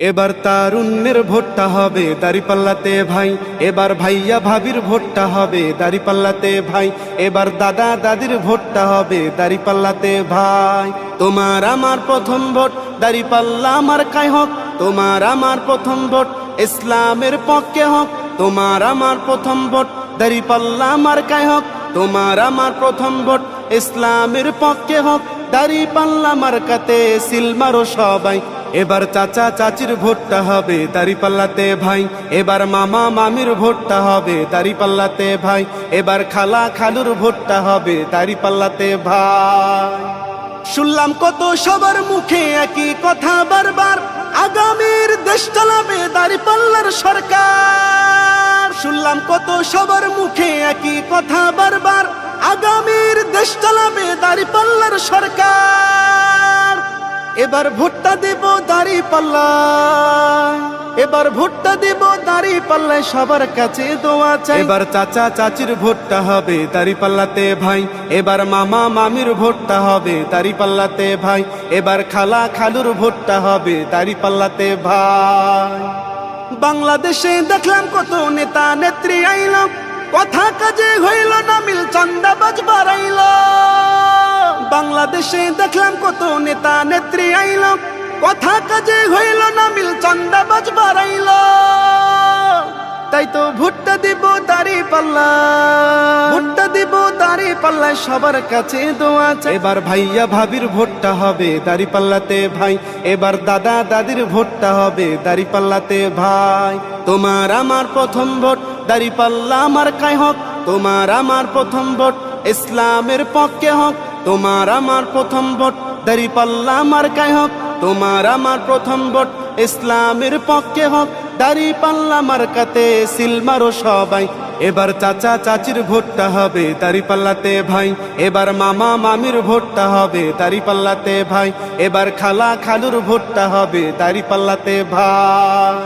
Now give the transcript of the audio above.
এবার তারুণ্যের ভোটটা হবে দাঁড়িপাল্লাতে ভাই, এবার ভাইয়া ভাবির ভোটটা হবে দাঁড়িপাল্লাতে ভাই, এবার দাদা দাদির ভোটটা হবে দাঁড়িপাল্লাতে ভাই। তোমার আমার প্রথম ভোট দাঁড়িপাল্লা মার্কায় হোক, তোমার আমার প্রথম ভোট ইসলামের পক্ষে হোক, তোমার আমার প্রথম ভোট দাঁড়িপাল্লা মার্কায় হোক, তোমার আমার প্রথম ভোট ইসলামের পক্ষে হোক। দাঁড়িপাল্লা মার্কাতে সিল মারো সবাই, এবার চাচা চাচির ভোটটা হবে দাঁড়িপাল্লাতে ভাই, এবার মামা মামির ভোটটা হবে দাঁড়িপাল্লাতে ভাই, এবার খালা খালুর ভোটটা হবে দাঁড়িপাল্লাতে ভাই। শুনলাম কত সবার মুখে একই কথা বারবার, আগামীর দেশ চালাবে দাঁড়িপাল্লার সরকার। শুনলাম কত সবার মুখে একই কথা বারবার, আগামীর দেশ চালাবে দাঁড়িপাল্লার সরকার। এবার ভোটটা দেব দাঁড়িপাল্লায়, এবার ভোটটা দেব দাঁড়িপাল্লায়, সবার কাছে দোয়া চাই। এবার চাচা চাচির ভোটটা হবে দাঁড়িপাল্লাতে ভাই, এবার মামা মামির ভোটটা হবে দাঁড়িপাল্লাতে ভাই, এবার খালা খালুর ভোটটা হবে দাঁড়িপাল্লাতে ভাই। বাংলাদেশে দেখলাম কত নেতা নেত্রী আইল, কথা কাজে হইল না মিল, চান্দাবাজ বাড়াইল। বাংলাদেশে দেখলাম কত নেতা নেত্রী আইল, কথা কাজে হইল না মিল, চান্দাবাজ বাড়াইল। তাই তো ভোটটা দিব দাঁড়িপাল্লা, ভোটটা দিব দাঁড়িপাল্লায়, সবার কাছে দোয়া চাই। এবার ভাইয়া ভাবির ভোটটা হবে দাঁড়িপাল্লাতে ভাই, এবার দাদা দাদির ভোটটা হবে দাঁড়িপাল্লাতে ভাই। তোমার আমার প্রথম ভোট দাঁড়িপাল্লা মার্কায় হোক, তোমার আমার প্রথম ভোট ইসলামের পক্ষে হোক, তোমার আমার প্রথম ভোট দাঁড়িপাল্লা মার্কায় হোক, তোমার আমার প্রথম ভোট ইসলামের পক্ষে হোক। দাঁড়িপাল্লা মার্কাতে সিল মারো সবাই, এবার চাচা চাচির ভোটটা হবে দাঁড়িপাল্লাতে ভাই, এবার মামা মামির ভোটটা হবে দাঁড়িপাল্লাতে ভাই, এবার খালা খালুর ভোটটা হবে দাঁড়িপাল্লাতে ভাই।